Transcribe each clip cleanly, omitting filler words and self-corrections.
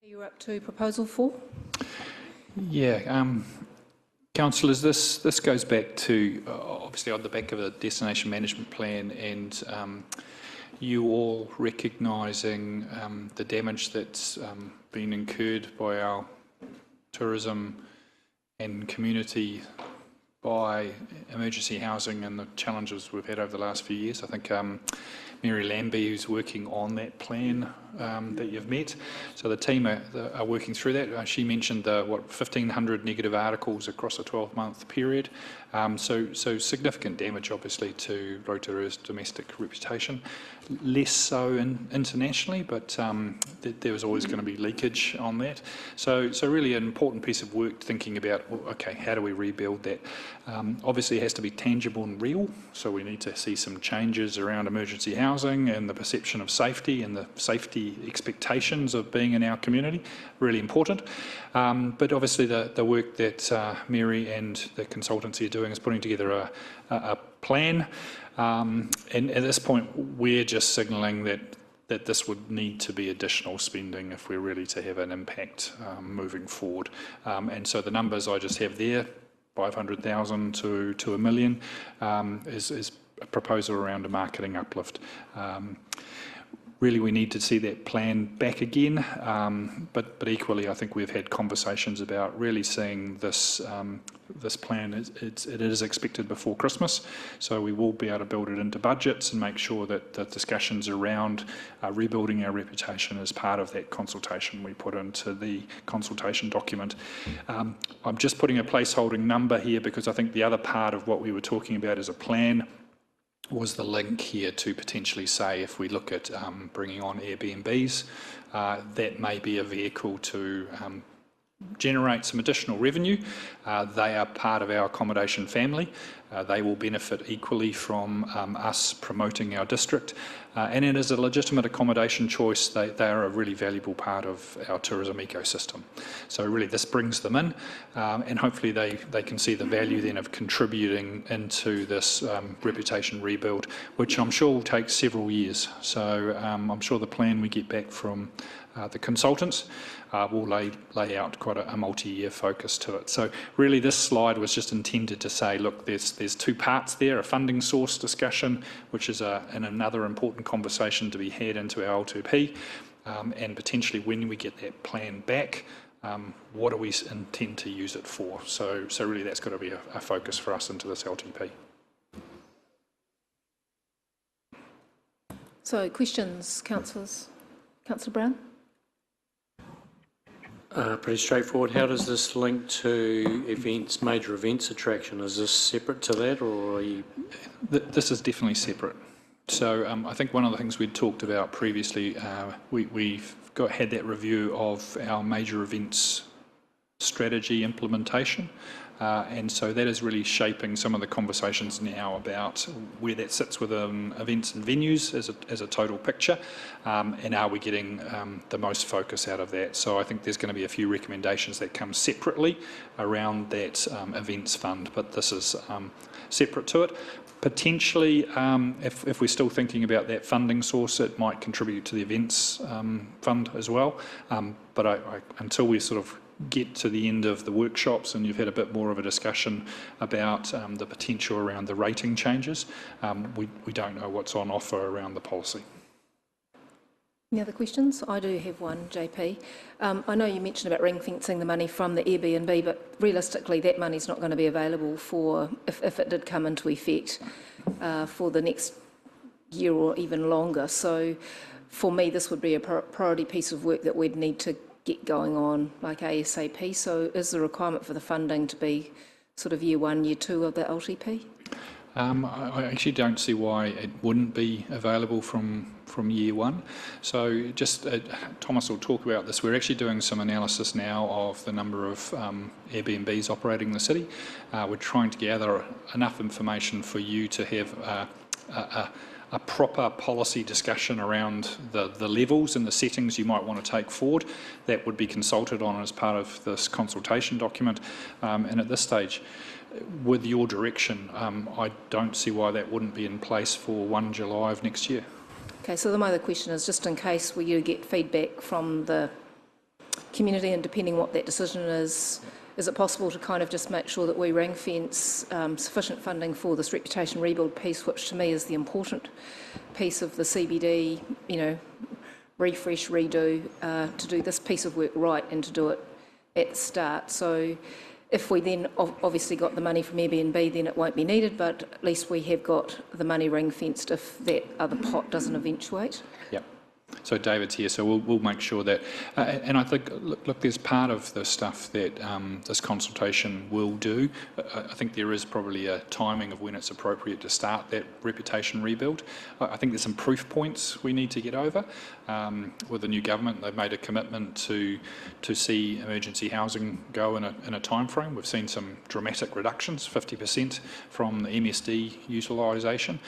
You're up to proposal 4. Yeah, councillors, this goes back to obviously on the back of a destination management plan, and you all recognising the damage that's been incurred by our tourism and community by emergency housing and the challenges we've had over the last few years. I think Mary Lambie, who's working on that plan that you've met. So the team are working through that. She mentioned the 1,500 negative articles across a 12-month period. So significant damage, obviously, to Rotorua's domestic reputation. Less so internationally, but there was always going to be leakage on that. So really an important piece of work thinking about, well, okay, how do we rebuild that? Obviously it has to be tangible and real, so we need to see some changes around emergency housing and the perception of safety and the safety expectations of being in our community, really important. But obviously the work that Mary and the consultancy are doing is putting together a plan. And at this point, we're just signalling that this would need to be additional spending if we're really to have an impact moving forward. And so the numbers I just have there, 500,000 to $1 million, is a proposal around a marketing uplift. Really, we need to see that plan back again, but equally, I think we've had conversations about really seeing this this plan. It is expected before Christmas, so we will be able to build it into budgets and make sure that the discussions around rebuilding our reputation is part of that consultation we put into the consultation document. I'm just putting a placeholding number here because I think the other part of what we were talking about as a plan was the link here to potentially say, if we look at bringing on Airbnbs, that may be a vehicle to generate some additional revenue. They are part of our accommodation family. They will benefit equally from us promoting our district. And it is a legitimate accommodation choice. They are a really valuable part of our tourism ecosystem. So really this brings them in, and hopefully they can see the value then of contributing into this reputation rebuild, which I'm sure will take several years. So I'm sure the plan we get back from the consultants will lay out quite a multi-year focus to it. So really this slide was just intended to say, look, there's two parts there, a funding source discussion, which is another important conversation to be had into our L2P, and potentially when we get that plan back, what do we intend to use it for? So really that's got to be a focus for us into this LTP. So questions, councillors? Councillor Brown? Pretty straightforward. How does this link to events, major events attraction? Is this separate to that, or are you? This is definitely separate. So I think one of the things we'd talked about previously, we've had that review of our major events strategy implementation. And so that is really shaping some of the conversations now about where that sits within events and venues as a total picture, and are we getting the most focus out of that. So I think there's going to be a few recommendations that come separately around that events fund, but this is separate to it. Potentially, if we're still thinking about that funding source, it might contribute to the events fund as well. But until we sort of get to the end of the workshops and you've had a bit more of a discussion about the potential around the rating changes, we don't know what's on offer around the policy. Any other questions? I do have one, JP. I know you mentioned about ring fencing the money from the Airbnb, but realistically that money's not going to be available for, if it did come into effect, for the next year or even longer. So for me this would be a priority piece of work that we'd need to get going on like ASAP. So is the requirement for the funding to be sort of year 1, year 2 of the LTP? I actually don't see why it wouldn't be available from year 1. So just Thomas will talk about this. We're actually doing some analysis now of the number of Airbnbs operating in the city. We're trying to gather enough information for you to have a proper policy discussion around the levels and the settings you might want to take forward. That would be consulted on as part of this consultation document. And at this stage, with your direction, I don't see why that wouldn't be in place for 1 July of next year. Okay, so my other question is just in case we get feedback from the community, and depending what that decision is it possible to kind of just make sure that we ring fence sufficient funding for this reputation rebuild piece, which to me is the important piece of the CBD, refresh, redo, to do this piece of work right and to do it at the start. So if we then obviously got the money from Airbnb, then it won't be needed, but at least we have got the money ring fenced if that other pot doesn't eventuate. Yep. So David's here, so we'll make sure that, and I think, look, there's part of the stuff that this consultation will do. I think there is probably a timing of when it's appropriate to start that reputation rebuild. I think there's some proof points we need to get over. With the new government, they've made a commitment to see emergency housing go in a time frame. We've seen some dramatic reductions, 50% from the MSD utilisation.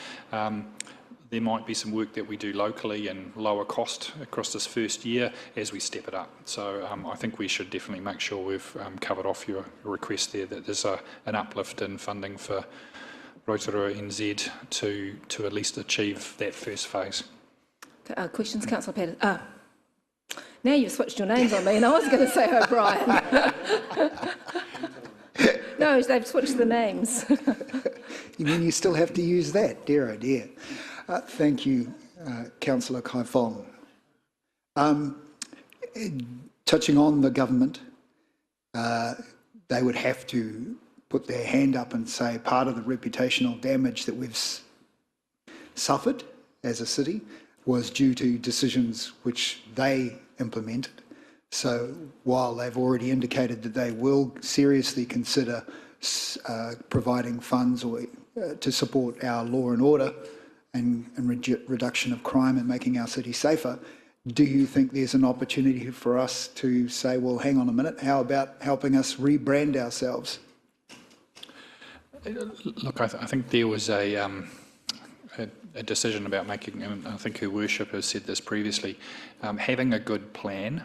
There might be some work that we do locally and lower cost across this first year as we step it up. So I think we should definitely make sure we've covered off your request there, that there's an uplift in funding for Rotorua NZ to at least achieve that first phase. Questions, Councillor Patterson? Now you've switched your names on me, and I was going to say O'Brien. No, they've switched the names. You mean you still have to use that? Dear, oh dear. Thank you, Councillor Kai Fong. Touching on the government, they would have to put their hand up and say part of the reputational damage that we've suffered as a city was due to decisions which they implemented. So while they've already indicated that they will seriously consider providing funds to support our law and order and reduction of crime and making our city safer, do you think there's an opportunity for us to say, well, hang on a minute, how about helping us rebrand ourselves? Look, I think there was a decision about making, and I think Her Worship has said this previously, having a good plan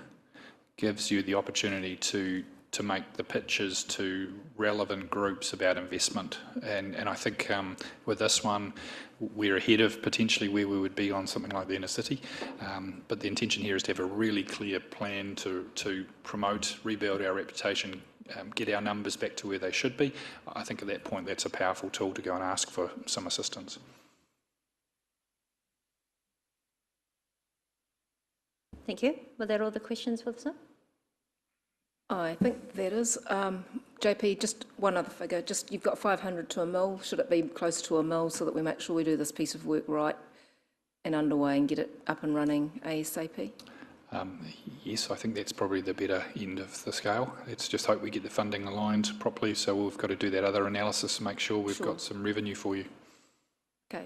gives you the opportunity to make the pitches to relevant groups about investment. And I think with this one, we're ahead of potentially where we would be on something like the inner city. But the intention here is to have a really clear plan to promote, rebuild our reputation, get our numbers back to where they should be. I think at that point, that's a powerful tool to go and ask for some assistance. Thank you. Were there all the questions for this one? I think that is. JP, just one other figure. Just you've got 500 to a mil. Should it be close to a mil so that we make sure we do this piece of work right and underway and get it up and running ASAP? Yes, I think that's probably the better end of the scale. Let's just hope we get the funding aligned properly. So we've got to do that other analysis and make sure we've got some revenue for you. Okay.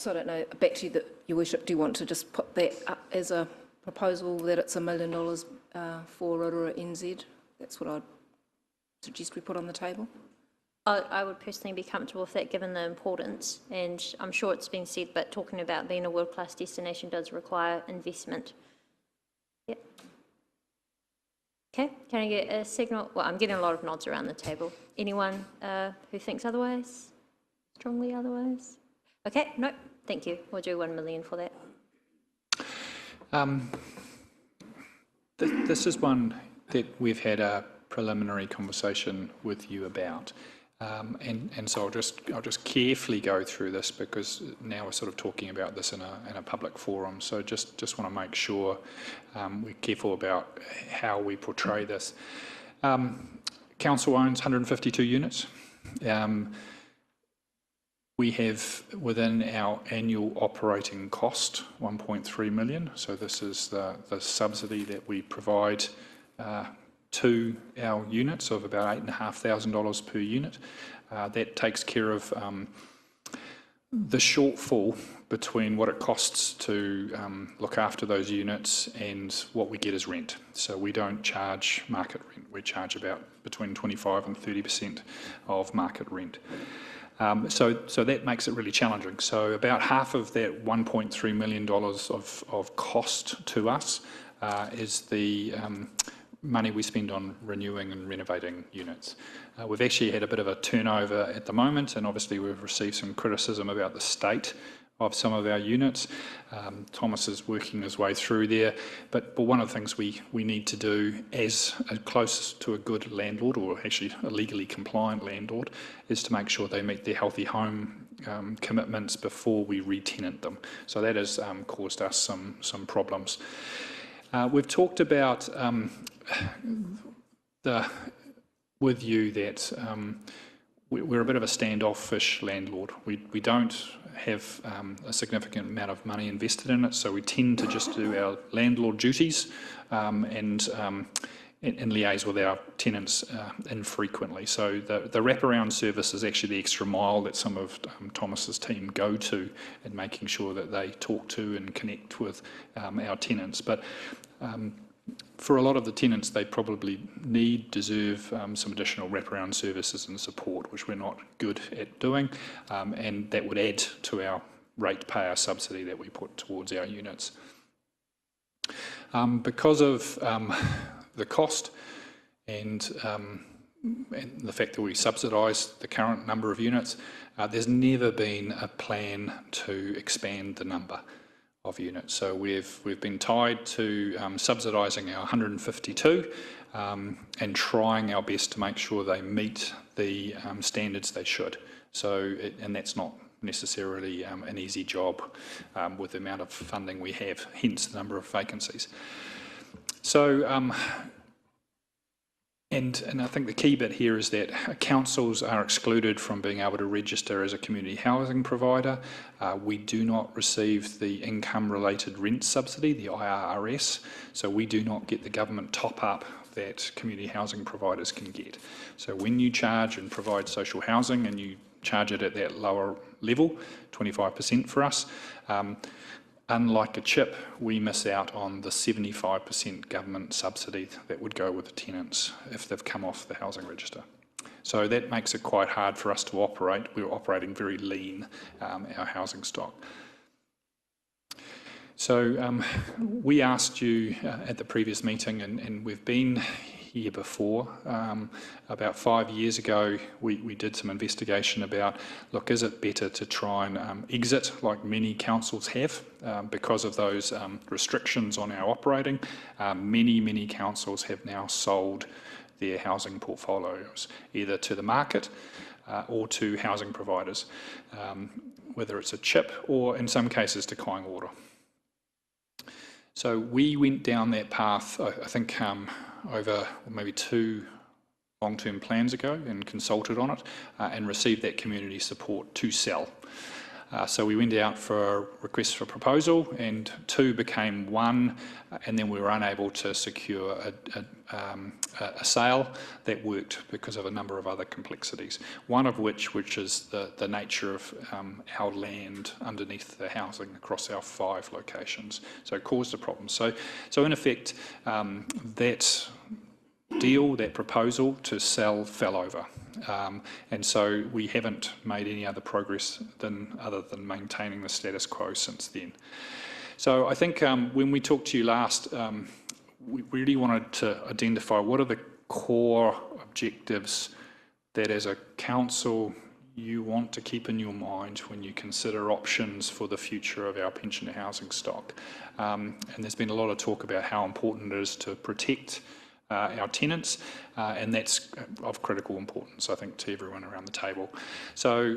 So I don't know, back to you, Your Worship, do you want to just put that up as a proposal that it's $1 million for Rotorua NZ? That's what I'd suggest we put on the table. I would personally be comfortable with that given the importance, and I'm sure it's been said, but talking about being a world-class destination does require investment. Yep. Okay, can I get a signal? Well, I'm getting a lot of nods around the table. Anyone who thinks otherwise? Strongly otherwise? Okay, no, thank you. We'll do 1 million for that. This is one that we've had a preliminary conversation with you about, and so I'll just carefully go through this because now we're sort of talking about this in a public forum. So just want to make sure we're careful about how we portray this. Council owns 152 units. We have within our annual operating cost 1.3 million. So this is the subsidy that we provide to our units of about $8,500 per unit. That takes care of the shortfall between what it costs to look after those units and what we get as rent. So we don't charge market rent. We charge about between 25 and 30% of market rent. So that makes it really challenging. So about half of that $1.3 million of cost to us is the money we spend on renewing and renovating units. We've actually had a bit of a turnover at the moment, and obviously we've received some criticism about the state of some of our units. Thomas is working his way through there, but one of the things we need to do as close to a good landlord, or actually a legally compliant landlord, is to make sure they meet their healthy home commitments before we re-tenant them. So that has caused us some problems. We've talked about with you that we're a bit of a standoffish landlord. We don't have a significant amount of money invested in it, so we tend to just do our landlord duties and liaise with our tenants infrequently. So the wraparound service is actually the extra mile that some of Thomas's team go to in making sure that they talk to and connect with our tenants. But for a lot of the tenants, they probably deserve some additional wraparound services and support, which we're not good at doing, and that would add to our ratepayer subsidy that we put towards our units. Because of the cost and the fact that we subsidise the current number of units, there's never been a plan to expand the number of units. So we've been tied to subsidising our 152 and trying our best to make sure they meet the standards they should. So, and that's not necessarily an easy job with the amount of funding we have, hence the number of vacancies. So, and I think the key bit here is that councils are excluded from being able to register as a community housing provider. We do not receive the income-related rent subsidy, the IRS, so we do not get the government top-up that community housing providers can get. So when you charge and provide social housing and you charge it at that lower level, 25% for us, unlike a CHIP, we miss out on the 75% government subsidy that would go with the tenants if they've come off the housing register. So that makes it quite hard for us to operate. We're operating very lean, our housing stock. So we asked you at the previous meeting, and we've been here before. About 5 years ago, we did some investigation about, look, is it better to try and exit like many councils have because of those restrictions on our operating. Many councils have now sold their housing portfolios either to the market or to housing providers, whether it's a CHIP or in some cases to Kāinga Ora. So we went down that path, I think, over maybe 2 long-term plans ago and consulted on it and received that community support to sell. So we went out for requests for proposal, and 2 became 1, and then we were unable to secure a sale that worked because of a number of other complexities. One of which is the nature of our land underneath the housing across our 5 locations. So it caused a problem. So in effect, that deal, that proposal to sell fell over. And so we haven't made any other progress other than maintaining the status quo since then. So I think when we talked to you last, we really wanted to identify what are the core objectives that as a council you want to keep in your mind when you consider options for the future of our pensioner housing stock. And there's been a lot of talk about how important it is to protect our tenants, and that's of critical importance, I think, to everyone around the table. So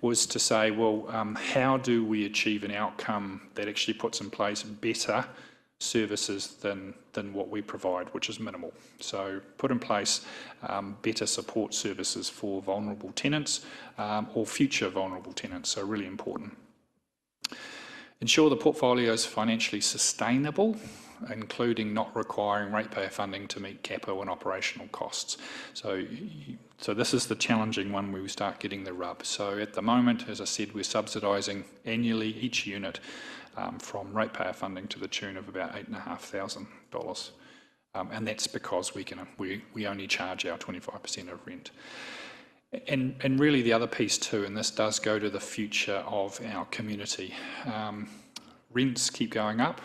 was to say, well, how do we achieve an outcome that actually puts in place better services than what we provide, which is minimal. So put in place better support services for vulnerable tenants or future vulnerable tenants, so really important. Ensure the portfolio is financially sustainable, including not requiring ratepayer funding to meet capital and operational costs. So this is the challenging one where we start getting the rub. So at the moment, as I said, we're subsidising annually each unit from ratepayer funding to the tune of about $8,500, and that's because we only charge our 25% of rent. And really the other piece too, and this does go to the future of our community. Rents keep going up.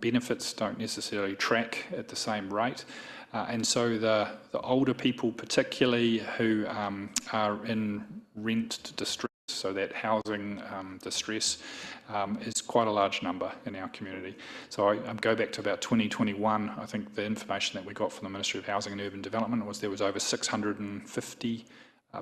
Benefits don't necessarily track at the same rate, and so the older people particularly who are in rent distress So that housing distress is quite a large number in our community. So I go back to about 2021. I think the information that we got from the Ministry of Housing and Urban Development was there was over 650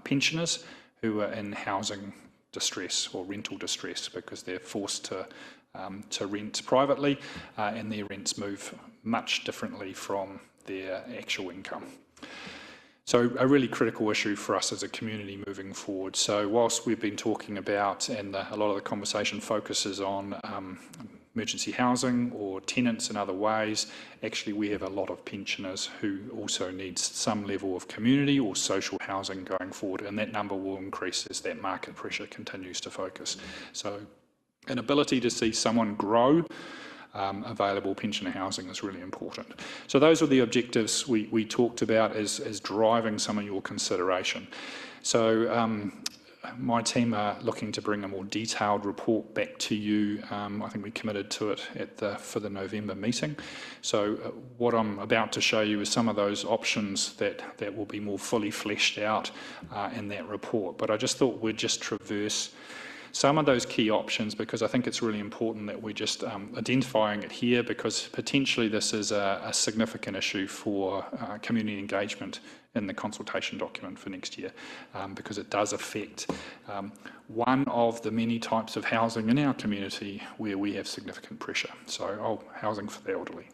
pensioners who were in housing distress or rental distress because they're forced to rent privately and their rents move much differently from their actual income. So a really critical issue for us as a community moving forward. So whilst we've been talking about, and a lot of the conversation focuses on emergency housing or tenants in other ways, actually we have a lot of pensioners who also need some level of community or social housing going forward, and that number will increase as that market pressure continues to focus. So an ability to see someone grow available pensioner housing is really important. So those are the objectives we talked about as driving some of your consideration. So my team are looking to bring a more detailed report back to you. I think we committed to it for the November meeting. So what I'm about to show you is some of those options that will be more fully fleshed out in that report. But I just thought we'd just traverse some of those key options because I think it's really important that we're just identifying it here because potentially this is a significant issue for community engagement in the consultation document for next year because it does affect one of the many types of housing in our community where we have significant pressure, so housing for the elderly.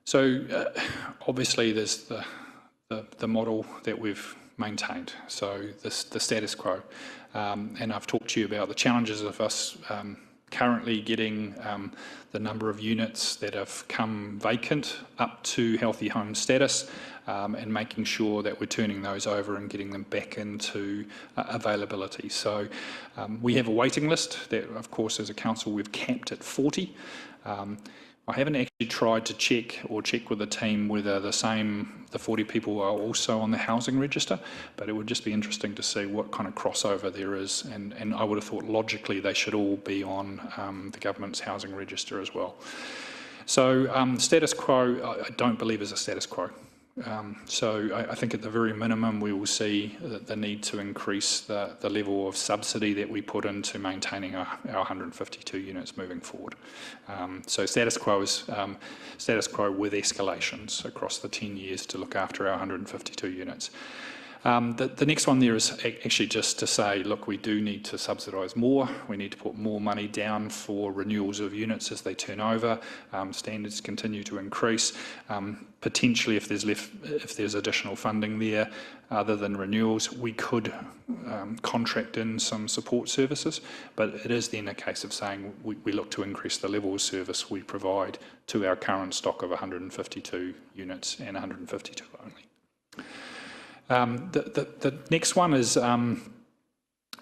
So obviously there's the model that we've maintained, so the status quo. And I've talked to you about the challenges of us currently getting the number of units that have come vacant up to healthy home status and making sure that we're turning those over and getting them back into availability. So we have a waiting list that, of course, as a council, we've capped at 40. I haven't actually tried to check with the team whether the 40 people are also on the housing register, but it would just be interesting to see what kind of crossover there is, and I would have thought logically they should all be on the government's housing register as well. So status quo, I don't believe is a status quo. So I think at the very minimum we will see the need to increase the level of subsidy that we put into maintaining our 152 units moving forward. So status quo is status quo with escalations across the 10 years to look after our 152 units. The next one there is actually just to say, look, we do need to subsidise more. We need to put more money down for renewals of units as they turn over. Standards continue to increase. Potentially, if there's additional funding there other than renewals, we could contract in some support services. But it is then a case of saying we look to increase the level of service we provide to our current stock of 152 units and 152 only. The next one is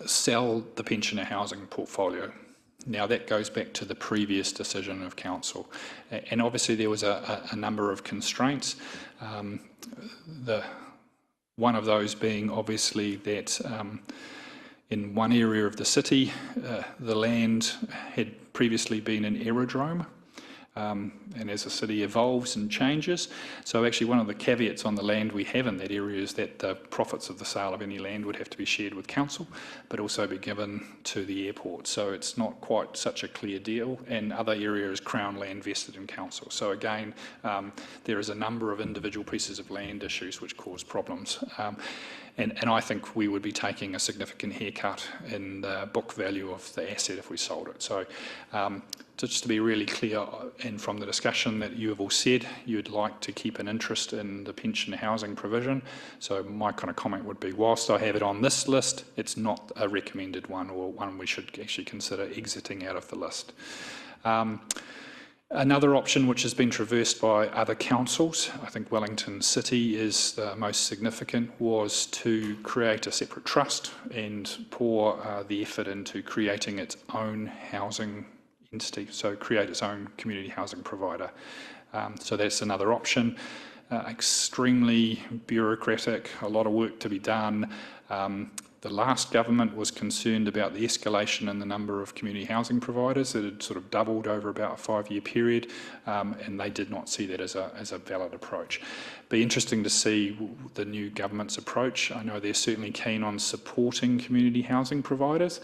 sell the pensioner housing portfolio. Now that goes back to the previous decision of council, and obviously there was a number of constraints. One of those being obviously that in one area of the city, the land had previously been an aerodrome. And as the city evolves and changes, so actually one of the caveats on the land we have in that area is that the profits of the sale of any land would have to be shared with council, but also be given to the airport. So it's not quite such a clear deal, and other areas Crown land vested in council. So again, there is a number of individual pieces of land issues which cause problems. And I think we would be taking a significant haircut in the book value of the asset if we sold it. So just to be really clear, and from the discussion that you have all said, you'd like to keep an interest in the pension housing provision. So my kind of comment would be, whilst I have it on this list, it's not a recommended one or one we should actually consider exiting out of the list. Another option which has been traversed by other councils, I think Wellington City is the most significant, was to create a separate trust and pour the effort into creating its own housing entity, so create its own community housing provider. So that's another option. extremely bureaucratic, a lot of work to be done. The last government was concerned about the escalation in the number of community housing providers that had sort of doubled over about a 5-year period, and they did not see that as a valid approach. Be interesting to see the new government's approach. I know they're certainly keen on supporting community housing providers,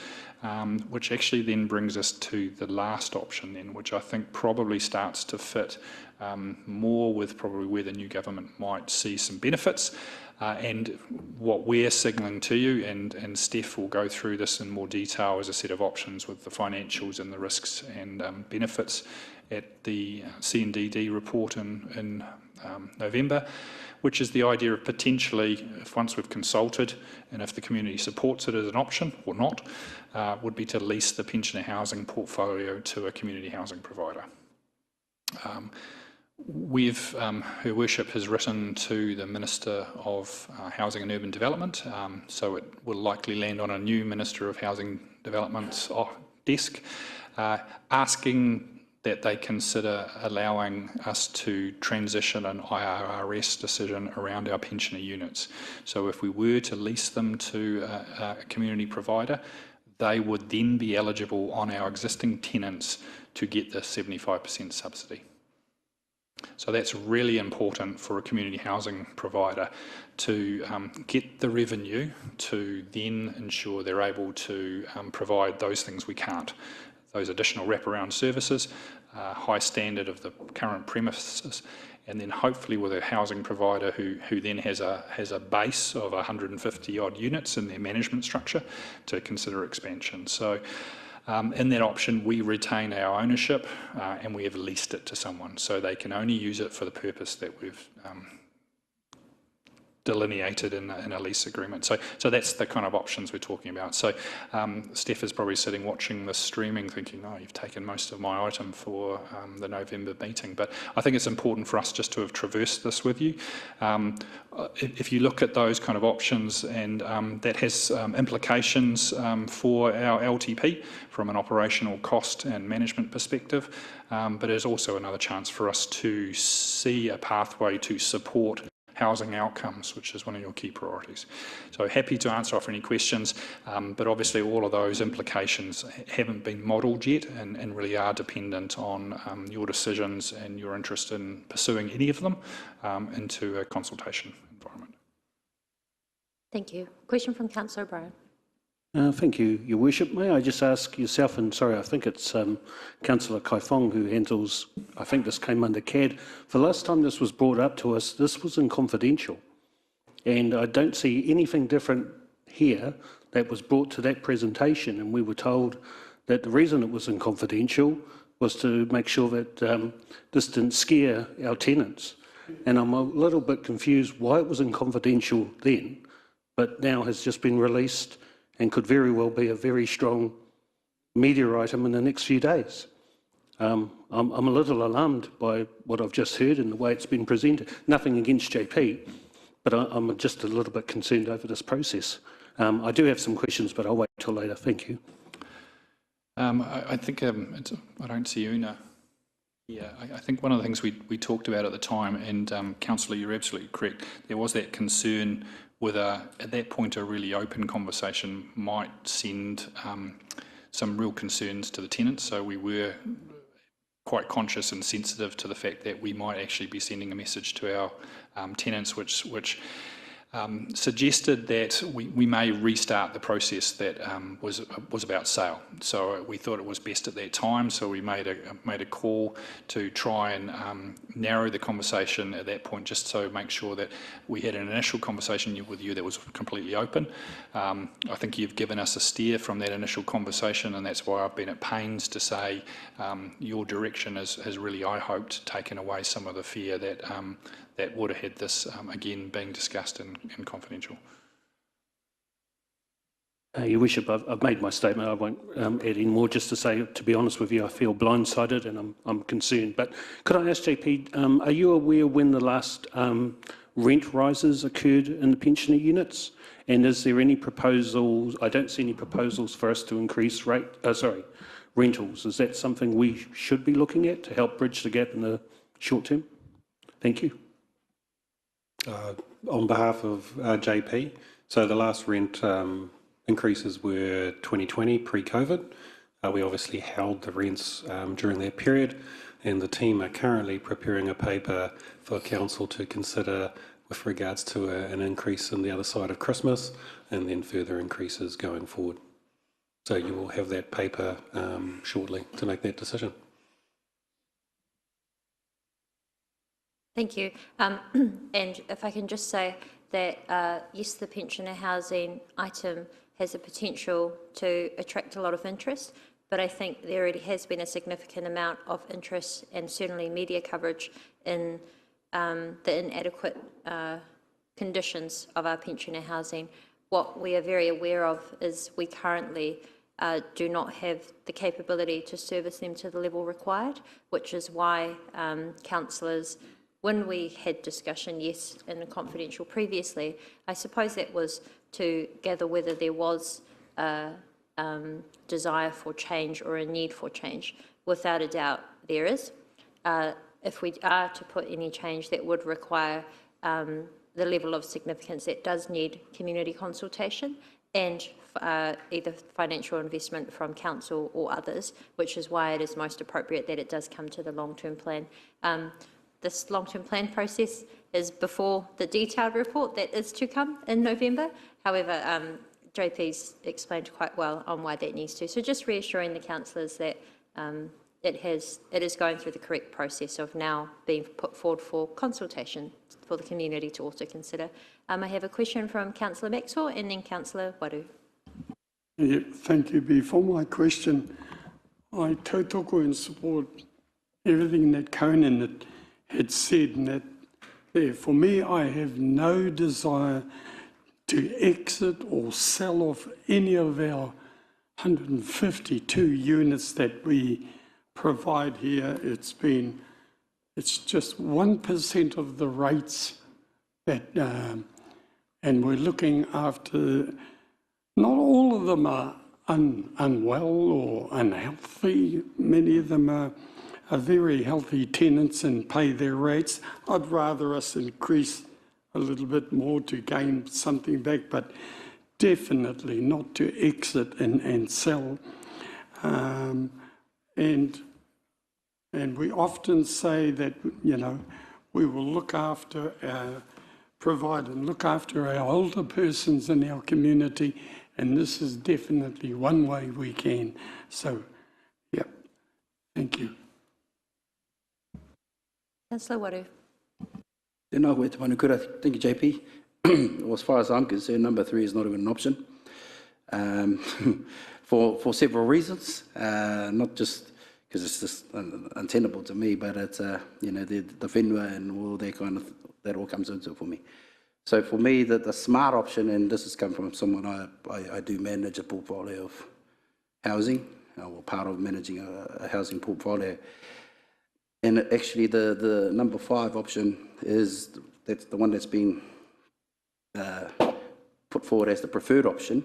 which actually then brings us to the last option then, which I think probably starts to fit more with probably where the new government might see some benefits. And what we're signalling to you, and Steph will go through this in more detail as a set of options with the financials and the risks and benefits at the CNDD report in November, which is the idea of potentially, if once we've consulted and if the community supports it as an option or not, would be to lease the pensioner housing portfolio to a community housing provider. Her Worship has written to the Minister of Housing and Urban Development, so it will likely land on a new Minister of Housing Development's desk, asking that they consider allowing us to transition an IRRS decision around our pensioner units. So if we were to lease them to a community provider, they would then be eligible on our existing tenants to get the 75% subsidy. So that's really important for a community housing provider to get the revenue to then ensure they're able to provide those things we can't, those additional wraparound services, high standard of the current premises, and then hopefully with a housing provider who then has a base of 150 odd units in their management structure to consider expansion. So in that option, we retain our ownership and we have leased it to someone, so they can only use it for the purpose that we've delineated in a lease agreement. So that's the kind of options we're talking about. So Steph is probably sitting watching this streaming thinking, oh, you've taken most of my item for the November meeting. But I think it's important for us just to have traversed this with you. If you look at those kind of options, and that has implications for our LTP from an operational cost and management perspective, but it's also another chance for us to see a pathway to support housing outcomes, which is one of your key priorities. So happy to answer off any questions, but obviously all of those implications haven't been modelled yet and really are dependent on your decisions and your interest in pursuing any of them into a consultation environment. Thank you. Question from Councillor O'Brien. Thank you, Your Worship. May I just ask yourself, and sorry, I think it's Councillor Kaifong who handles, I think this came under CAD. For the last time this was brought up to us, this was in confidential. And I don't see anything different here that was brought to that presentation. And we were told that the reason it was in confidential was to make sure that this didn't scare our tenants. And I'm a little bit confused why it was in confidential then, but now has just been released and could very well be a very strong media item in the next few days. I'm a little alarmed by what I've just heard and the way it's been presented. Nothing against JP, but I'm just a little bit concerned over this process. I do have some questions, but I'll wait till later. Thank you. I think I don't see Una. Yeah, I think one of the things we talked about at the time, and Councillor, you're absolutely correct, there was that concern with at that point a really open conversation might send some real concerns to the tenants. So we were quite conscious and sensitive to the fact that we might actually be sending a message to our tenants which suggested that we may restart the process that was about sale. So we thought it was best at that time, so we made a call to try and narrow the conversation at that point, just so make sure that we had an initial conversation with you that was completely open. I think you've given us a steer from that initial conversation, and that's why I've been at pains to say your direction has really, I hoped, taken away some of the fear that that would have had this, again, being discussed in confidential. Your Worship, I've made my statement. I won't add any more. Just to say, to be honest with you, I feel blindsided and I'm concerned. But could I ask JP, are you aware when the last rent rises occurred in the pensioner units? And is there any proposals? I don't see any proposals for us to increase rentals. Is that something we should be looking at to help bridge the gap in the short term? Thank you. On behalf of JP, so the last rent increases were 2020, pre-COVID. We obviously held the rents during that period, and the team are currently preparing a paper for council to consider with regards to an increase on the other side of Christmas, and then further increases going forward. So you will have that paper shortly to make that decision. Thank you. And if I can just say that, yes, the pensioner housing item has a potential to attract a lot of interest, but I think there already has been a significant amount of interest and certainly media coverage in the inadequate conditions of our pensioner housing. What we are very aware of is we currently do not have the capability to service them to the level required, which is why councillors, when we had discussion, yes, in the confidential previously, I suppose that was to gather whether there was a desire for change or a need for change. Without a doubt, there is. If we are to put any change that would require the level of significance that does need community consultation and either financial investment from council or others, which is why it is most appropriate that it does come to the long-term plan. This long-term plan process is before the detailed report that is to come in November. However, JP's explained quite well on why that needs to. So just reassuring the councillors that it is going through the correct process of now being put forward for consultation for the community to also consider. I have a question from Councillor Maxwell and then Councillor Waru. Yeah, thank you. Before my question, I tautoko and support everything that Conan had said, and that there, for me, I have no desire to exit or sell off any of our 152 units that we provide here. It's just 1% of the rates that, and we're looking after, not all of them are unwell or unhealthy. Many of them are very healthy tenants and pay their rates. I'd rather us increase a little bit more to gain something back, but definitely not to exit and sell. And we often say that, you know, we will look after provide and look after our older persons in our community, and this is definitely one way we can. So, yeah, thank you. Councillor Waru. Tēnā koe te whanukura. Thank you, JP. Well, as far as I'm concerned, number 3 is not even an option for several reasons, not just because it's just untenable to me, but it's, you know, the whenua and all that kind of, that all comes into it for me. So for me, the smart option, and this has come from someone, I do manage a portfolio of housing, or part of managing a housing portfolio. And actually the number 5 option that's the one that's been put forward as the preferred option,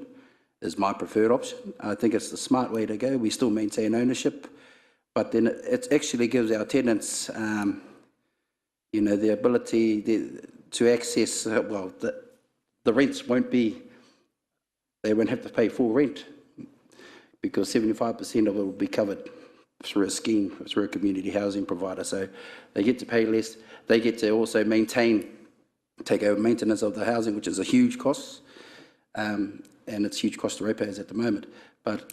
is my preferred option. I think it's the smart way to go. We still maintain ownership, but then it actually gives our tenants, you know, the ability to access, well, the rents won't be, they won't have to pay full rent because 75% of it will be covered through a scheme, through a community housing provider. So they get to pay less. They get to also take over maintenance of the housing, which is a huge cost, and it's huge cost to ratepayers at the moment. But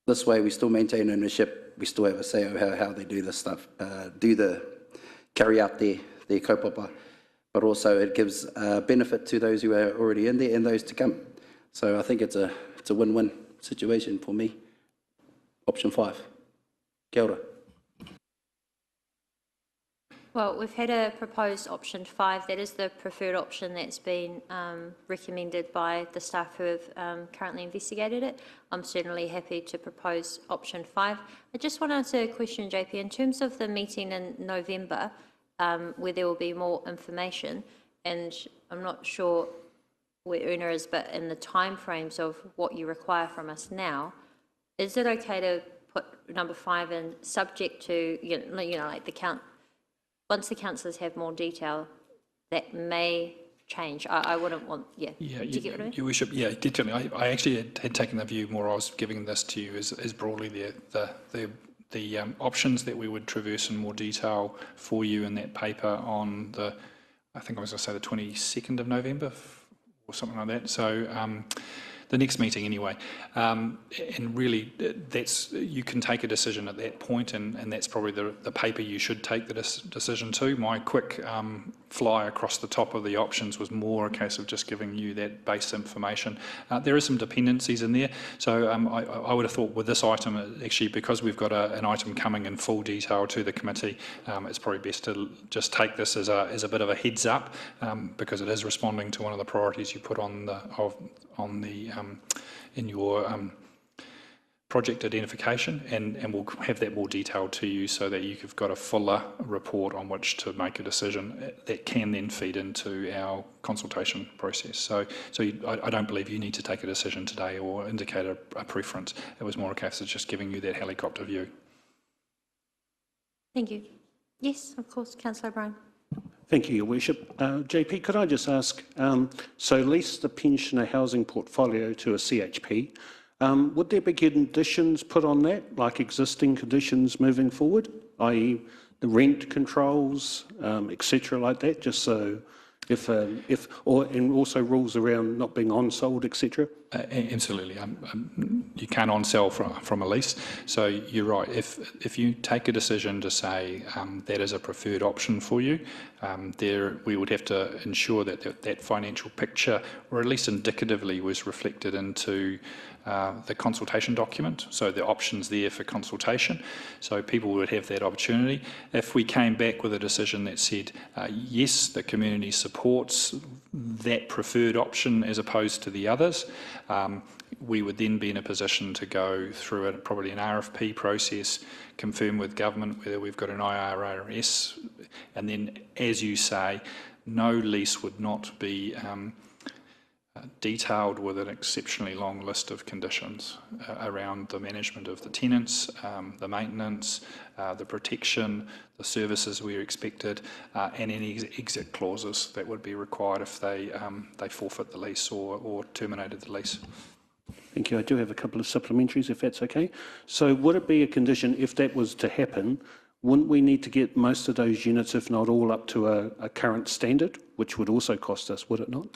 this way, we still maintain ownership. We still have a say over how they do this stuff, carry out their kaupapa, but also it gives benefit to those who are already in there and those to come. So I think it's a win-win situation for me. Option 5. Kia ora. Well, we've had a proposed option 5. That is the preferred option that's been recommended by the staff who have currently investigated it. I'm certainly happy to propose option 5. I just want to answer a question, JP. In terms of the meeting in November, where there will be more information, and I'm not sure where Una is, but in the timeframes of what you require from us now, is it okay to put number 5 in subject to, you know, like the count? Once the councillors have more detail, that may change. I wouldn't want, Yeah, Do you get what I mean? Your Worship, yeah, definitely. I actually had taken the view more, I was giving this to you as broadly the options that we would traverse in more detail for you in that paper on the, I think I was going to say the 22nd of November or something like that. So the next meeting anyway. And really, you can take a decision at that point, and that's probably the paper you should take the decision to. My quick fly across the top of the options was more a case of just giving you that base information. There are some dependencies in there, so I would have thought with this item, actually, because we've got an item coming in full detail to the committee, it's probably best to just take this as a bit of a heads up, because it is responding to one of the priorities you put on the in your project identification, and we'll have that more detailed to you so that you've got a fuller report on which to make a decision that can then feed into our consultation process. So I don't believe you need to take a decision today or indicate a preference. It was more a case of just giving you that helicopter view. Thank you. Yes, of course, Councillor O'Brien. Thank you, Your Worship. JP, could I just ask, so lease the pensioner housing portfolio to a CHP, would there be conditions put on that, like existing conditions moving forward, i.e. the rent controls, etc., like that, just so and also rules around not being on-sold, etc.? Absolutely. You can't on-sell from a lease. So you're right. If you take a decision to say that is a preferred option for you, we would have to ensure that financial picture, or at least indicatively, was reflected into the consultation document, so the options there for consultation, so people would have that opportunity. If we came back with a decision that said, yes, the community supports that preferred option as opposed to the others, we would then be in a position to go through probably an RFP process, confirm with government whether we've got an IRRS, and then, as you say, no lease would not be detailed with an exceptionally long list of conditions around the management of the tenants, the maintenance, the protection, the services we are expected, and any exit clauses that would be required if they forfeit the lease or terminated the lease. Thank you. I do have a couple of supplementaries, if that's okay. So would it be a condition, if that was to happen, wouldn't we need to get most of those units, if not all, up to a current standard, which would also cost us, would it not?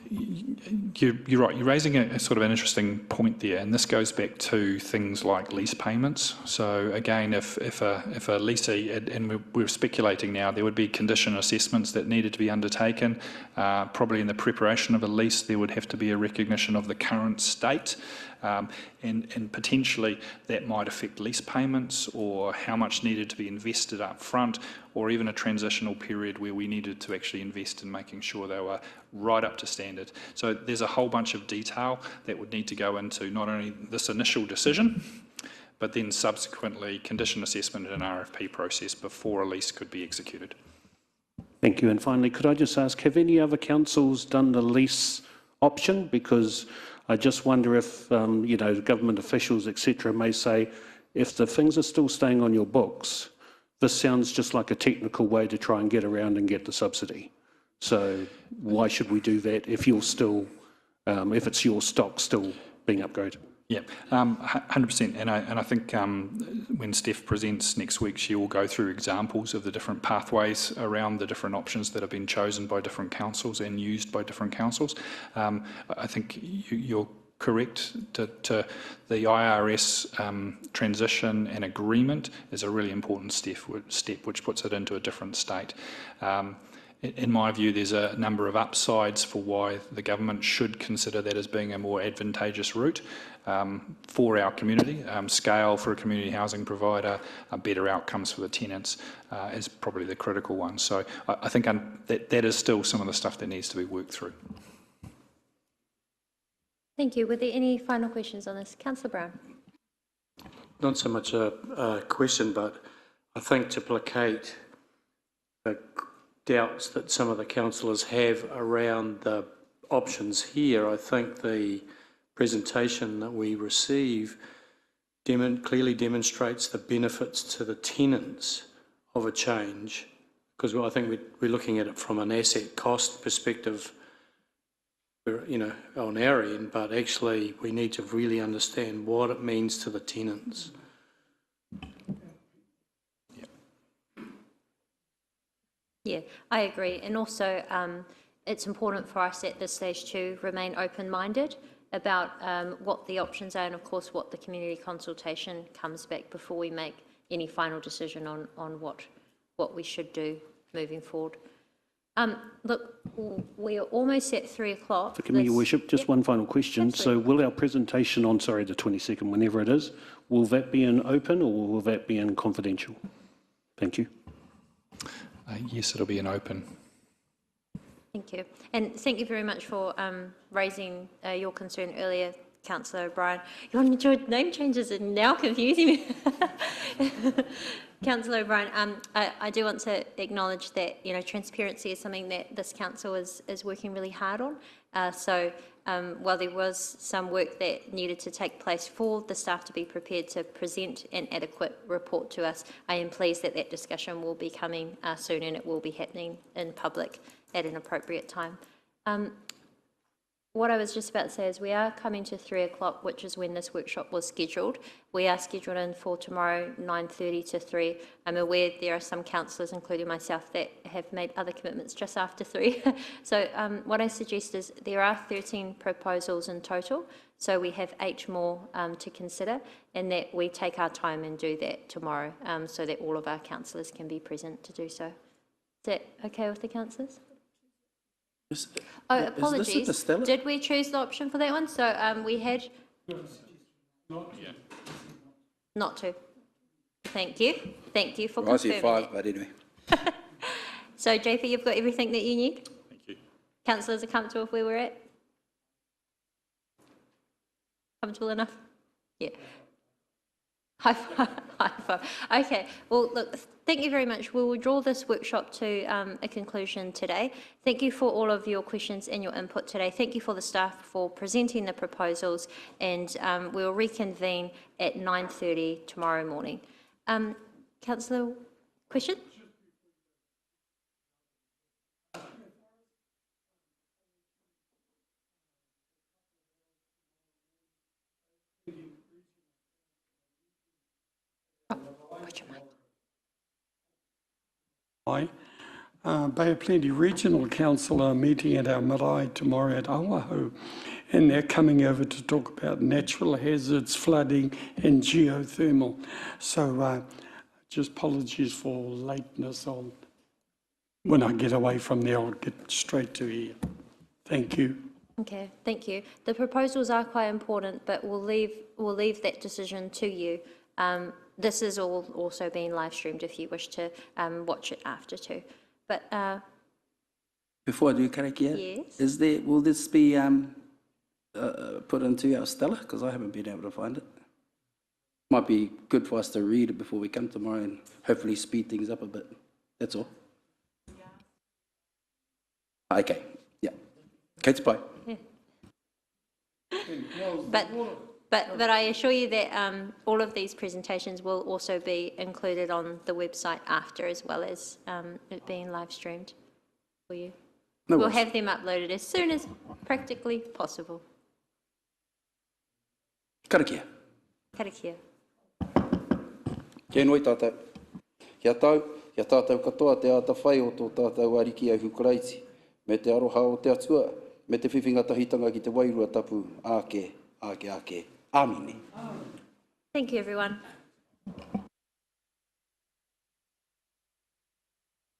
You're right. You're raising a sort of an interesting point there, and this goes back to things like lease payments. So again, if a leasee, and we're speculating now, there would be condition assessments that needed to be undertaken. Probably in the preparation of a lease, there would have to be a recognition of the current state. And potentially that might affect lease payments, or how much needed to be invested up front, or even a transitional period where we needed to actually invest in making sure they were right up to standard. So there's a whole bunch of detail that would need to go into not only this initial decision, but then subsequently condition assessment and an RFP process before a lease could be executed. Thank you. And finally, could I just ask, have any other councils done the lease option? Because I just wonder if, government officials, etc., may say, if the things are still staying on your books, this sounds just like a technical way to try and get around and get the subsidy. So why should we do that if you're still, if it's your stock still being upgraded? Yeah, 100%. And I think when Steph presents next week, she will go through examples of the different pathways around the different options that have been chosen by different councils and used by different councils. I think you're correct to the IRS transition and agreement is a really important step which puts it into a different state. In my view, there's a number of upsides for why the government should consider that as being a more advantageous route for our community. Scale for a community housing provider, better outcomes for the tenants is probably the critical one. So I think that is still some of the stuff that needs to be worked through. Thank you. Were there any final questions on this? Councillor Brown. Not so much a question, but I think to placate the doubts that some of the councillors have around the options here, I think the presentation that we receive clearly demonstrates the benefits to the tenants of a change, because I think we're looking at it from an asset cost perspective, you know, on our end, but actually we need to really understand what it means to the tenants. Yeah, I agree. And also, it's important for us at this stage to remain open-minded about what the options are and, of course, what the community consultation comes back before we make any final decision on what we should do moving forward. Look, we're almost at 3 o'clock. Forgive me, Your Worship, just one final question. So will our presentation on, sorry, the 22nd, whenever it is, will that be in open or will that be in confidential? Thank you. Yes, it'll be an open. Thank you. And thank you very much for raising your concern earlier, Councillor O'Brien. Your name changes are now confusing me. Councillor O'Brien, I do want to acknowledge that, you know, transparency is something that this council is working really hard on. So while there was some work that needed to take place for the staff to be prepared to present an adequate report to us, I am pleased that that discussion will be coming soon and it will be happening in public at an appropriate time. What I was just about to say is we are coming to 3 o'clock, which is when this workshop was scheduled. We are scheduled in for tomorrow, 9:30 to 3. I'm aware there are some councillors, including myself, that have made other commitments just after 3. So what I suggest is there are 13 proposals in total, so we have 8 more to consider, and that we take our time and do that tomorrow so that all of our councillors can be present to do so. Is that okay with the councillors? Oh, apologies. Did we choose the option for that one? So we had... Not to. Thank you. Thank you for confirming. I see 5, but anyway. So, JP, you've got everything that you need? Thank you. Councillors are comfortable with where we're at? Comfortable enough? Yeah. High five. High five. Okay. Well, look, thank you very much. We will draw this workshop to a conclusion today. Thank you for all of your questions and your input today. Thank you for the staff for presenting the proposals, and we will reconvene at 9:30 tomorrow morning. Councillor, question? Bay of Plenty Regional Council are meeting at our marae tomorrow at Awaho, and they're coming over to talk about natural hazards, flooding and geothermal. So just apologies for lateness on when I get away from there, I'll get straight to here. Thank you. Okay, thank you. The proposals are quite important, but we'll leave that decision to you. This is all also being live streamed if you wish to watch it after too. But Before I do, Karakia, yes. Will this be put into our Stella? Because I haven't been able to find it. Might be good for us to read it before we come tomorrow and hopefully speed things up a bit. That's all. Yeah. Okay, yeah. Okay, to play. Yeah. But I assure you that all of these presentations will also be included on the website after, as well as it being live streamed for you. No we'll worries. have them uploaded as soon as practically possible. Karakia. Karakia. Kia noi tātou. Kia tātou katoa te ata whai o tō tātou ariki au hukuraiti. Me te aroha o te atua, me te whiwhinga tahitanga ki te wairua tapu, ake. Amine. Thank you, everyone.